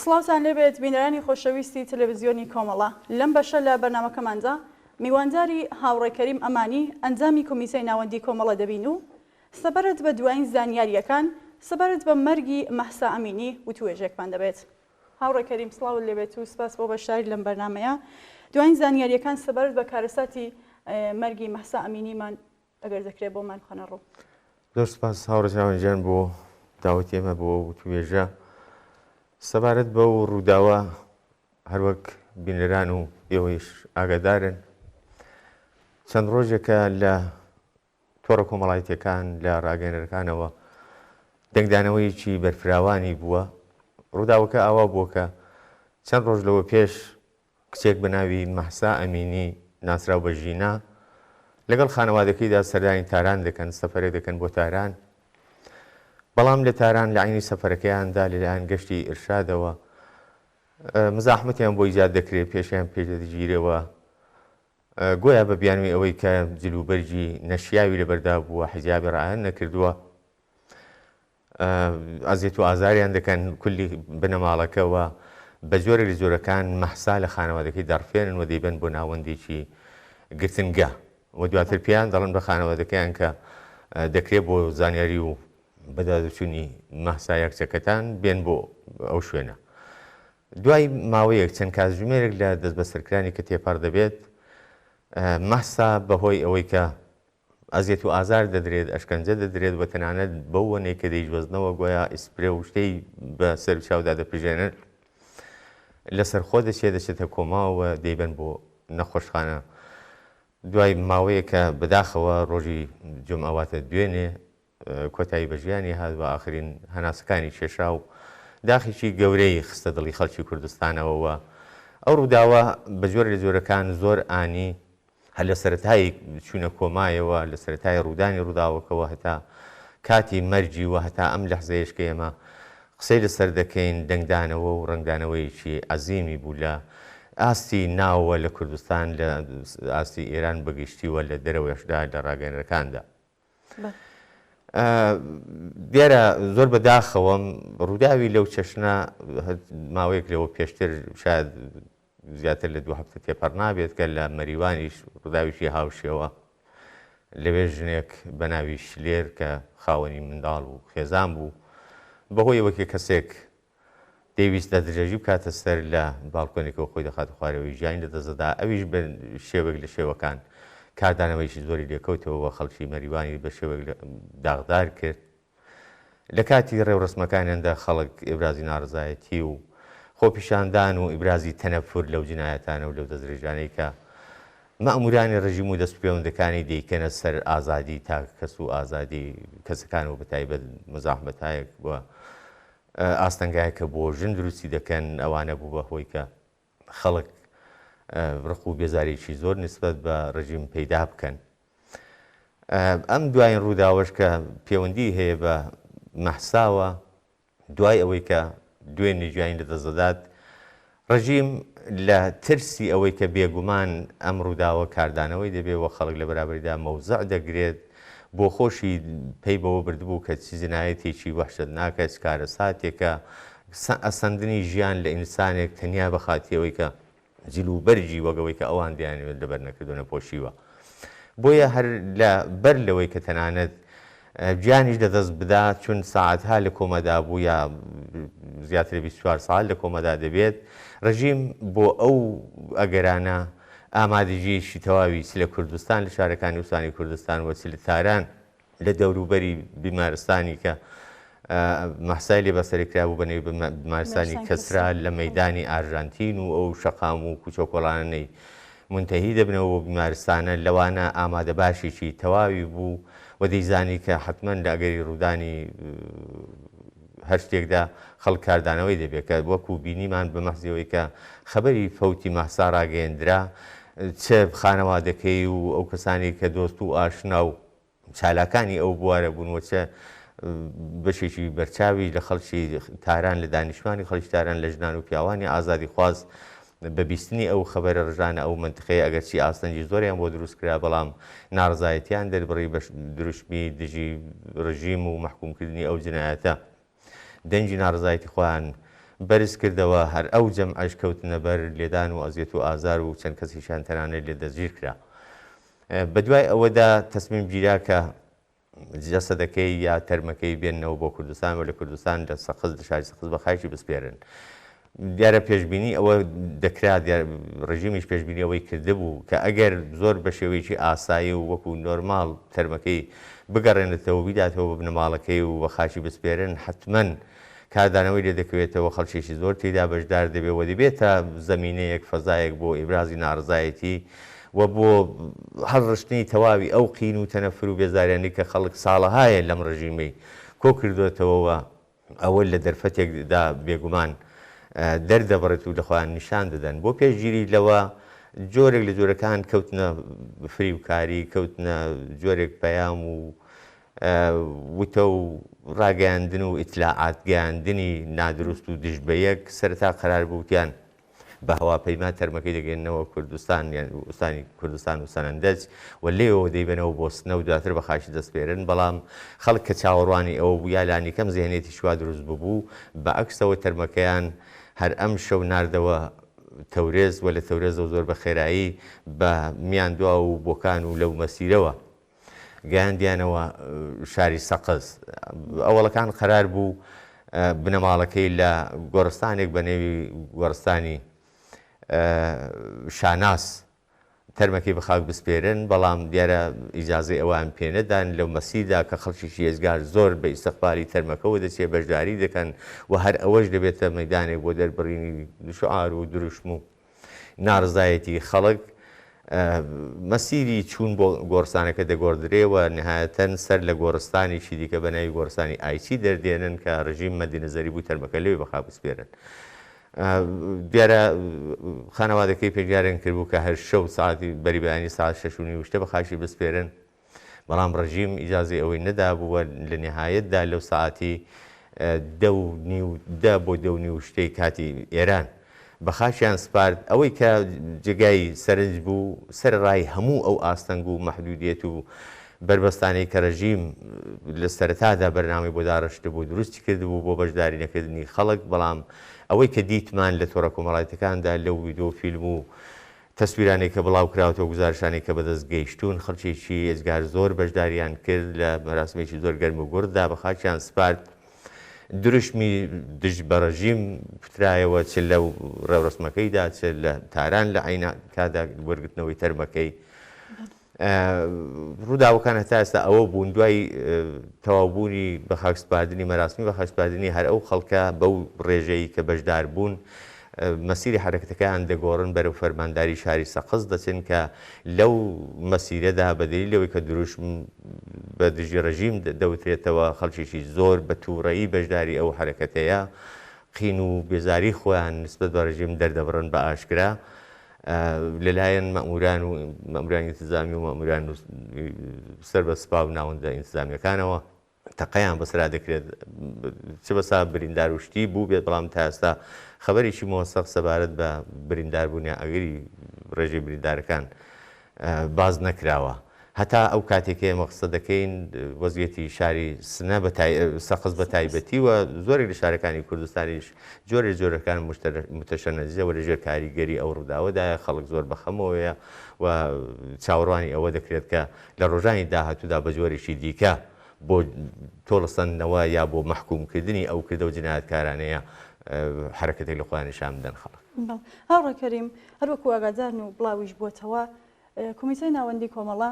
سڵاوتان لێبێت بینەرانی خۆشەویستی تەلەڤیزیۆنی کۆمەڵە لەم بەشە لە بەرنامەکەماندا میوانداری هاوڕێکەریم ئەمانی ئەنجامی کۆمیسیای ناوەندی کۆمەڵە دەبین و سەبارەت بە دوایین زانیاریەکان سەبارەت بە مەرگی مەحسا ئەمینی وتوێژێکمان دەبێت. هاوڕێکەریم سڵاو لێبێت و سپاس بۆ بەشداری لەم بەرنامەیە. دوایین زانیاریەکان سەبارەت بە کارەساتی مەرگی مەحسا ئەمینیمان ئەگەر دەکرێت بۆمان بخەنە ڕوو. زۆر سپاس هاوڕێکەوانجان بۆ داوەتی ئێمە بۆ وتوێژە. سەبارەت بە و ڕووداوە هەروەک بینەران و ئێوەیش ئاگادارن چەند ڕۆژێکە لە تۆڕە کۆمەڵایەتیەکان لە ڕاگەیەنەرەکانەوە دەنگدانەوەیەکی بەرفراوانی بووە. ڕووداوەکە ئاوا بووە کە چەند ڕۆژ لەوە پێش کچێک بە ناوی مەحسا ئەمینی ناسراو بە ژینا لەگەڵ خانەوادەکەیدا سەردانی تاران دەکەن، سەفەرێک دەکەن بۆ تاران. بەڵام لە تاران لە عینی سەفەرەکەیاندا لەلایەن گەشتی ئرشادەوە مزاحمەتیان بۆ ئیجاد دەکرێت، پێشیان پێدەگیرەوە گۆیا بە بیانوی ئەوەی کە جلوبەرجی نەشیاوی لەبەردا بووە، حیجابی ڕعایەت نەکردووە، ئەزیێت و ئازاریان دەکەن کولی بنەماڵەکەەوە. بە جۆرێک لە جۆرەکان مەحسا لە خانەوادەکەی دەڕفێنن و دەیبەن بۆ ناوەندێکی گرتنگە و دواتر پێیان دەڵێن بە خانەوادەکەیان کە دەکرێت بۆ زانیاری و بەدادچوونی مەحسا یەکچەکەتان بێن بۆ ئەو شوێنە. دوای ماوەیەک چەند کاتژمێرێک لە دەست بەسەرکرانی کە تێپەڕ دەبێت، مەحسا بەهۆی ئەوەی کە ئەزیێت و ئازار دەدرێت، ئەشکەنجە دەدرێت بە تەنانەت بەو وەنێک کە دەیژوەزنەوە گویا ئیسپرێ و شتەی بە سەر چاودا دەپژێنن، لەسەر خۆ دەچێتە کۆماوە دەیبەن بۆ نەخۆشخانە. دوای ماوەیە کە بەداخەوە ڕۆژی جومعەواتە دوێنێ کۆتایی بە ژیانی هات و ئاخرین هەناسەکانی کێشا و داخێکی گەورەی خستە دڵی خەڵکی کوردستانەوەوە. ئەو ڕووداوە بە جۆرە لە جۆرەکان زۆر ئانی هەر لە سەرەتایی چوونە کۆمایەوە، لە سەرەتای ڕوودانی ڕووداوەکەوە هەتا کاتی مەرجی و هەتا ئەم لەحزەیەش کە ئێمە قسەی لەسەر دەکەین دەنگدانەوە و ڕنگدانەوەیەکی عەزیمی بوو لە ئاستی ناوە لە کوردستان، لە ئاستی ئێران بەگشتیوە لە دەرەوەشدا لە ڕاگەیەنەرەکاندا. دیارە زۆر بەداخەوەم ڕووداوی لەو چەشنە ماوەیەک لەوە پێشتر شاید زیاتر لە 2 هەفتە تێپەڕ نابێت کە لە مەریوانیش ڕووداویشی هاوشێوە لەوێ ژنێک بە ناوی شلێر کە خاوەنی منداڵ و خێزان بوو، بەهۆی ئەوەکە کەسێک دەیویستە درێژی بکاتە سەر لە باڵکۆنێکەوە خۆی دەخاتە خوارەوەی ژیانی لەدەستدەدا. ئەویش بە شێوەک لە شێوەکان کاردانەوەیشی زۆری لێکەوتەوە، خەڵکی مەریوانی بە شێوەک داغدار کرد. لە کاتی ڕێوڕسمەکانیاندا خەڵک ئیبرازی ناڕزایەتی و خۆپیشاندان و ئیبرازی تەنەفور لەو جینایەتانە و لەو دەستدرێژانەی کە مەئمورانی ڕژیم و دەستپێوەندەکانی دەیکەنە سەر ئازادی تا کەس و ئازادی کەسەکانەوە بەتایبەت مزاحمەتایەک بووە ئاستەنگایە کە بۆ ژن دروستی دەکەن. ئەوانە بوو بەهۆی کە خەڵک ڕق و بێزارێکی زۆر نسبەت بە ڕژیم پەیدا بکەن. ئەم دوایین ڕووداوەش کە پەیوەندی هەیە بە مەحساوە، دوای ئەوەی کە دوێنێ ژیانی لەدەستدەدات، ڕژیم لە ترسی ئەوەی کە بێگومان ئەم ڕووداوە کاردانەوەی دەبێەوە خەڵک لە بەرابەریدا مەوزع دەگرێت، بۆ خۆشی پێی بەوە بردبوو کە چی جینایەتێکی وەحشەتناکە، کارەساتێکە ئەسەندنی ژیان لە ئینسانێک تەنیا بەخاتیەوەی کە جلوبەرجی وەگەوەی کە ئەوان دەیانوێت لەبەر نەکردوونە پۆشیوە. بۆیە هەر لە بەر لەوەی کە تەنانەت گیانیش دەدەست بدا، چون ساعتها لە کۆمەدا بوو یا زیاتر 24 ساعت لە کۆمەدا دەبێت، ڕژیم بۆ ئەو ئەگەرانە ئامادەجیشی تەواوی چ لە کوردستان لە شارەکانی وسانی کوردستان وە چ لە تاران لە دەوروبەری بیمارستانی کە مەحسای لێ بەسەری کرابوو بەنێوی بیمارستانی کەسرا لە مەیدانی ئارژانتین و ئەو شەقام و کوچۆکۆڵانەی منتەهی دەبنەوە بۆ بیمارستانە، لەوانە ئامادە باشێکی تەواوی بوو و دەیزانی کە حتمەن لە ئەگەری ڕوودانی هەر شتێکدا خەڵک کاردانەوەی دەبێت کە وەکو بینیمان بە مەحزیەوەی کە خەبەری فەوتی مەحسا ڕاگەیەندرا، چه خانەوادەکەی و ئەو کەسانی کە دۆست و ئاشنا و چالاکانی ئەو بوارە بوون و چه بەشێکی بەرچاوی لە خەڵکی تاران لە دانیشتوانی خەڵکی تاران لە ژنان و پیاوانی ئازادی خواست بە بیستنی ئەو خەبەرە ڕژانە ئەو منتخەیە ئەگەرچی ئاستەنجی زۆریان بۆ دروست کرا، بەڵام ناڕزایەتیان دەربڕی بە دروشمی دژی ڕژیم و مەحکومکردنی ئەو جنایەتە دەنجی ناڕزایەتی خۆیان بەرز کردەوە هەر ئەو جەمعەش کەوتنە بەر لێدان و ئەزیەت و ئازار و چەند کەسیشان تەنانەت لێ دەستگیر کرا. بەدوای ئەوەدا تەسمیم گیرا کە جەسەدەکەی یا تەرمەکەی بێننەوە بۆ کوردستان و لە کوردستان لە سەقز لە شاری سەقز بە خایشی بسپێرن. دیارە پێشبینی ئەوە دەکرا ڕژیمیش پێشبینی ئەوەی کردبوو کە ئەگەر زۆر بە شێوەیەکی ئاسایی و وەکو نۆرماڵ تەرمەکەی بگەڕێنێتەوە بیداتەوە بە بنەماڵەکەی و بە خاشی بسپێرن حتمەن کاردانەوەی لێ دەکەوێتەوە خەڵکیێکی زۆر تێدا بەشدار دەبێت و دەبێتە زەمینەیەک فەزایەک بۆ ئیبرازی ناڕزایەتی و بۆ هەڵڕشتنی تەواوی ئەو قین و تەنەفر و بێزاریانی کە خەڵک ساڵەهایە لەم ڕژیمەی کۆ کردوێتەوەوە ئەوە لە دەرفەتێکدا بێگومان دەردەبڕێت و لەخۆیان نیشان دەدەن. بۆ پێشگیری لەوە جۆرێک لە جۆرەکان کەوتنە فریوکاری کەوتنە جۆرێک پەیام و وتە و ڕاگەاندن و ئیتلاعات گەیاندنی نادروست و دژ بە یەک سەرەتا قەرار بوتیان بە هەواپەیما تەرمەکەی دەگەێنەوە کوردستان یان ئوستانی کوردستان و سەنەندەج و لێەوە دەیبنەوە بۆ سنە و دواتر بە خاشی دەستپێرن. بەڵام خەڵک کە چاوەڕوانی ئەوە بوو یا لانی کەم زیێنێتی شوا دروست ببوو بە ئەکسەوە تەرمەکەیان هەر ئەم شەو ناردەوە تەورێز و لە تەورێزەوە زۆر بە خێرایی بە میاندوا و بۆکان و لەو مەسیرەوە گەیاندیانەوە شاری سەقز. ئەوڵەکان قەرار بوو بنەماڵەکەی لە گۆڕستانێک بە نێوی گۆڕستانی شاناس تەرمەکەی بە خاک بسپێرن، بەڵام دیارە ئیجازەی ئەوان پێنەدان لەو مەسیدا کە خەڵکیشی هێزگار زۆر بە ئیستیقبالی تەرمەکەەوە دەچێت بەشداری دەکەن و هەر ئەوەش دەبێتە مەیدانێک بۆ دەربڕینی شعار و دروشم و ناڕزایەتی خەڵک. مەسیری چوون بۆ گۆڕستانەکە دەگۆڕدرێەوە نهایەتەن سەر لە گۆڕستانیشی دیکە بە ناوی گۆڕستانی ئایچی دەردێنن کە ڕژیم مەدینەزەری بوو تەرمەکە لەوێ بە خاک بسپێرن. دیارە خانەوادەکەی پێگیارن کردبوو کە هەر شەو ساعتی بەری بەیانی ساعت 6:30 شتە بە خاشی بسپێرن، بەڵام ڕژیم ئیجازەی ئەوەی نەدابووە لە نهایەتدا لەو ساعتی 10 بۆ 10:30 شتەی کاتی ئێران بە خاشیان سپارد. ئەوەی کە جێگای سەرنج بوو سەرڕای هەموو ئەو ئاستەنگ و مەحدودیەت و بربەستانەی کە ڕژیم لە سەرەتادا بەرنامەی بۆ داڕشتە بوو دروستی کردبوو بۆ بەشداری نەکردنی خەڵک. بەڵام ئەوەی کە دیتمان لە تۆڕە کۆمەڵایەتەکاندا لەو ویدۆ فیلم و تەسویرانێک کە بڵاو کراوەوە گزارشانێک کە بەدەست گەیشتون خەڵکێکی هێزگار زۆر بەشداریان کرد لە مەراسمێکی زۆر گەرم و گوردا بە خاچیان سپارد. دروشمی دژ بە ڕژیم پترایەوە چ لەو ڕێوڕسمەکەیدا چ لە تاران لە عینکادا وەرگرتنەوەی تەرمەکەی. ڕووداوەکان هەتا ئێستا ئەوە بوون دوای تەواوبوونی بە خاکسپاردنی مەراسمی بە خاکسپاردنی هەر ئەو خەڵکە بەو ڕێژەی کە بەشدار بوون مەسیری حرەکەتەکەیان دەگۆڕن بەرەو فەرمانداری شاری سەقز دەچن کە لەو مەسیرەدا بەدەلیل لەوەی کە دروشم بە دژی ڕژیم دەوترێتەوە خەڵکیێکی زۆر بە تووڕەیی بەشداری ئەو حرەکەتەیە قین و بێزاری خۆیان نسبەت بە ڕژیم دەردەبڕن بە ئاشکرا لەلایەن مەئموران و مەئمورانی ئینتیزامی و مەئموران سەر بە سوپا و ناوەندە ئینتیزامیەکانەوە تەقەیان بەسرا دەکرێت چ بەسا بریندار و شتی بوو بێت، بەڵام تا ئێستا خەبەرێکی مۆسەق سەبارەت بە برینداربوونی ئەگەری ڕێژەی بریندارەکان باز نەکراوە. هەتا ئەو کاتێکەیە مەقسە دەکەین وەزیەتی شاری سنە سەقز بە تایبەتی و زۆرێک لە شارەکانی کوردستانیش جۆرەکان متەشەنەجیەوە لە ژێر کاریگەری ئەو ڕووداوەدایە خەڵک زۆر بەخەمەوەیە و چاوەڕوانی ئەوە دەکرێت کە لە ڕۆژانی داهاتوودا بە جۆرێکی دیکە بۆ تۆڵەسەندنەوە یا بۆ مەحکومکردنی ئەو کردە و جینایەتکارانەیە حرەکەتێک لە خۆیان نیشان بدەن خەڵک. هاوڕێکەریم هەروەکو ئاگادارن و بڵاویش بووتەوە کۆمیسیۆنی ناوەندی کۆمەڵە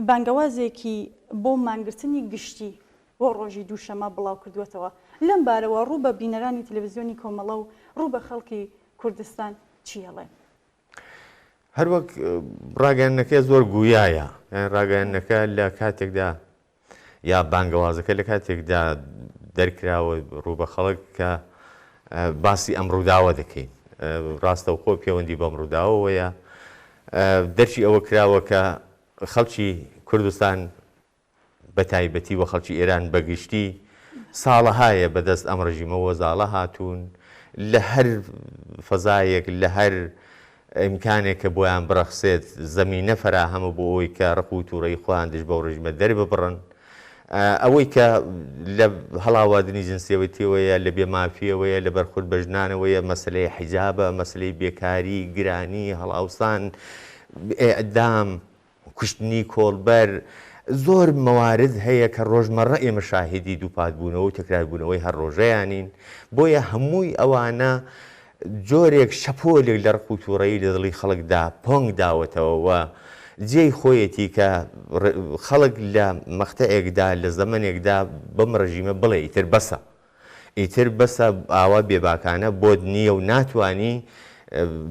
بانگەوازێکی بۆ مانگرتنی گشتی بۆ ڕۆژی دووشەمە بڵاو کردوێتەوە. لەم بارەوە ڕوو بە بینەرانی تەلەڤیزیۆنی کۆمەڵە و ڕوو بە خەڵکی کوردستان چیەڵێ؟ هەروەک ڕاگەیاندنەکە زۆر گویایە، ڕاگەیاندنەکە لە کاتێکدا یا بانگەوازەکە لە کاتێکدا دەرکراوە ڕوو بە خەڵک کە باسی ئەم ڕووداوە دەکەین. ڕاستە و خۆ پەیوەندی بەم ڕووداوەیە دەرچی ئەوە کراوە کە خەڵکی کوردستان بە تایبەتی و خەڵکی ئێران بەگشتی ساڵەهایە بەدەست ئەم ڕژیمەوە زاڵە هاتوون لە هەر فەزایەک لە هەر ئیمکانێک کە بۆیان بڕەخسێت زەمینە فەراهەمە بۆ ئەوەی کە ڕق و تووڕەی خۆیان دژ بەو ڕژیمە دەرببڕن. ئەوەی کە لە هەڵاوادنی جنسیەوەتیەوەیە لە بێمافیەوەیە لە بەرخورد بە ژنانەوەیە مەسلەی حیجابە مەسلەی بێکاری گرانی هەڵاوسان ئەدام کوشتنی کۆڵبەر زۆر مەوارد هەیە کە ڕۆژمەڕە ئێمە شاهدی دووپاتبوونەوە و تەکراربوونەوەی هەر ڕۆژەیانین بۆیە هەمووی ئەوانە جۆرێک شەپۆلێک لە ڕق و تووڕەیی لە دڵی خەڵکدا پۆنگ داوەتەوە جێی خۆیەتی کە خەڵک لە مەختەیەکدا لە زەمانێکدا بەم ڕژیمە بڵێ ئیتر بەسە ئاوا بێباکانە بۆت نییە و ناتوانی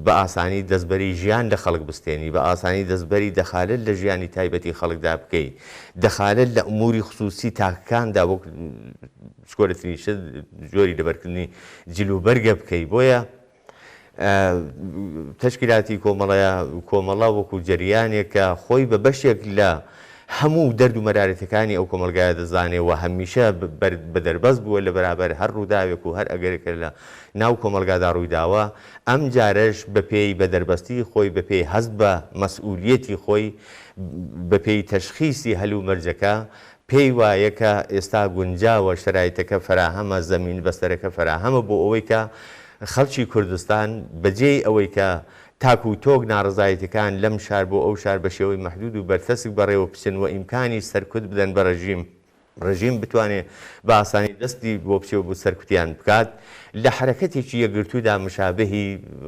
بە ئاسانی دەستبەری ژیان لە خەڵک بستێنی بە ئاسانی دەستبەری دەخالت لە ژیانی تایبەتی خەڵکدا بکەیت دەخالت لە ئوموری خصوصی تاکەکاندا وەک شکۆرەترین شت جۆری لەبەرکردنی جلوبەرگە بکەیت بۆیە تەشکیلاتی کۆمەڵە وەکو جەریانێک کە خۆی بە بەشێک لە هەموو دەرد و مەرارەتەکانی ئەو کۆمەلگایە دەزانێ و هەمیشە بە دەربەست بووە لە بەرابەر هەر ڕووداوێک و هەر ئەگەرێکە لە ناو کۆمەلگادا ڕوویداوە ئەم جارەش بەپێی بە دەربەستی خۆی بەپێی هەست بە مەسئولیەتی خۆی بەپێی تەشخیصی هەلو مەرجەکە پێی وایە کە ئێستا گونجاوە شرایطەکە فراهەمە زەمین بەستەرەکە فراهەمە بۆ ئەوەی کە خەڵکی کوردستان بەجێی ئەوەی کە تاکو و تۆک ناڕزایەتەکان لەم شار بۆ ئەو شار بە شێوەی مەحدود و بەرتەسک بەڕێوە بچن و ئیمکانی سەرکوت بدەن بە ڕژیم بتوانێت بە ئاسانی دەستی بۆ بچێ و بۆ سەرکوتیان بکات لە حرەکەتێکی یەکگرتوودا مشابهی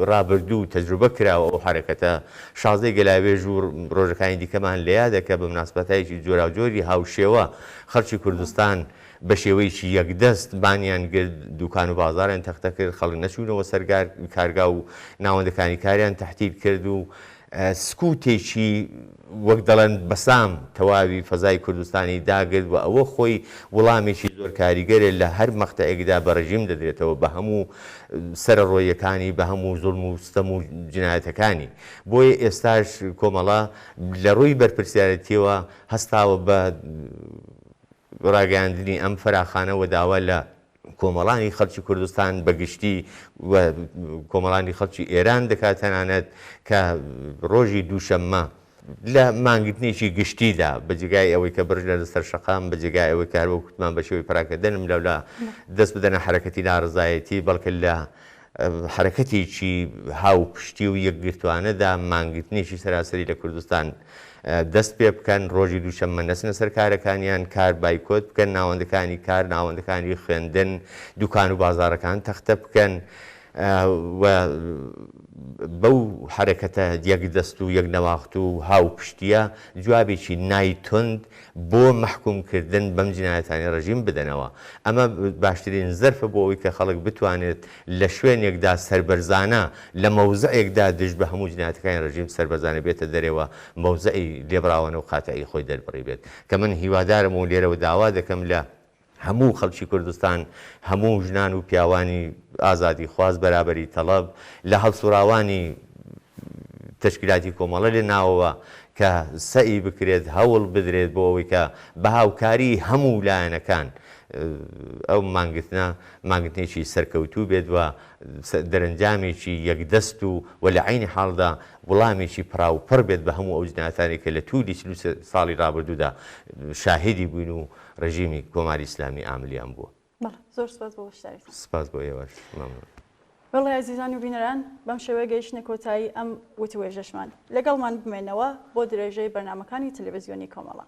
ڕابردوو تەجروبە کراوە ئەو حرەکەتە شازەی گەلاوێژ و ڕۆژەکانی دیکەمان لە یادەکە بە مناسبەتایەکی جۆراوجۆری هاوشێوە خەڵکی کوردستان بە شێوەیەکی یەکدەست بانیان گرت دوکان و بازاریان تەختە کرد خەڵک نەچوونەوە سەرگار کارگا و ناوەندەکانی کاریان تەحتیل کرد و سکوتێکی وەک دەڵێن بەسام تەواوی فەزای کوردستانی داگرت و ئەوە خۆی وەڵامێکی زۆر کاریگەرێت لە هەر مەختەیەکدا بە ڕژیم دەدرێتەوە بە هەموو سەرڕۆیەکانی بە هەموو زوڵم و ستەم و جنایەتەکانی بۆیە ئێستاش کۆمەڵە لە ڕووی بەرپرسیارەتیەوە هەستاوە بە ڕاگەاندنی ئەم فراخانەوە داوا لە کۆمەڵانی خەڵکی کوردستان بەگشتی و کۆمەڵانی خەڵکی ئێران دەکات تەنانەت کە ڕۆژی دووشەممە لە مانگرتنیشی گشتیدا بەجگای ئەوەی کە برژ لە دەستەر شەقام بەجگای ئەوەی کارەوە کوتمان بە شێوەی پراکەدەنم لەولا دەست بدەنە حرەکەتی ناڕزایەتی بەڵکە لە حرەکەتێکی هاوپشتی و یەکگرتوانەدا مانگرتنیشی سەراسەری لە کوردستان دەست پێ بکەن ڕۆژی دووشەممە نەچنە سەر کارەکانیان کار بایکۆت بکەن ناوەندەکانی کار ناوەندەکانی خوێندن دوکان و بازارەکان تەختە بکەن و بەو حرەکەتە یەک دەست و یەک نەواخت و هاوپشتیە جوابێکی نایتوند بۆ مەحکومکردن بەم جینایەتانی ڕژیم بدەنەوە ئەمە باشترین زەرفە بۆ ئەوەی کە خەڵک بتوانێت لە شوێنێکدا سربەرزانە لە مەوزعێکدا دژ بە هەموو جینایەتەکانی ڕژیم سربەرزانە بێتە دەرێەوە مەوزعی لێبراوانە و خاتایی خۆی دەربڕی بێت کە من هیوادارم و لێرەوە داوا دەکەم لە هەموو خەڵکی کوردستان هەموو ژنان و پیاوانی ئازادی خواست بەرابەری تەڵەب لە هەڵسوراوانی تەشکیلاتی کۆمەڵە لێ ناوەوە کە سەئی بکرێت هەوڵ بدرێت بۆ ئەوەی کە بە هاوکاری هەموو لایەنەکان ئەو مانگرتنێکی سەرکەوتوو بێت وە دەرەنجامێکی یەکدەست و لە عینی حاڵدا وەڵامێکی پراوپڕ بێت بە هەموو ئەو جنایەتانی کە لە توولی ساڵی ڕابردوودا شاهدی بووین و ڕژیمی کۆماری ئیسلامی ئاملیان بووە. زۆر سپاس بۆ بەشداریتان. سپاس بۆ ئێوەش. بەڵێ عزیزان و بینەران بەم شێوەیە گەیشتنە کۆتایی ئەم وتوێژەشمان لەگەڵمان بمێنەوە بۆ درێژەی بەرنامەکانی تەلەڤیزیۆنی کۆمەڵە.